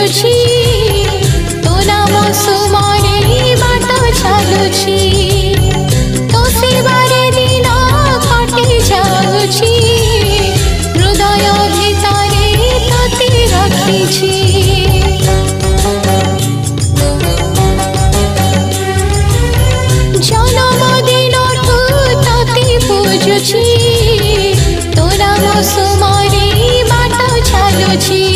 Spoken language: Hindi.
पूजुछि तो नाम सुमरे बाट चालुछि तो सेवारे दिन कटि जाउछि हृदय भितरे तते रखिछि पूजुछि तो नाम सुमरे बाट चालुछि।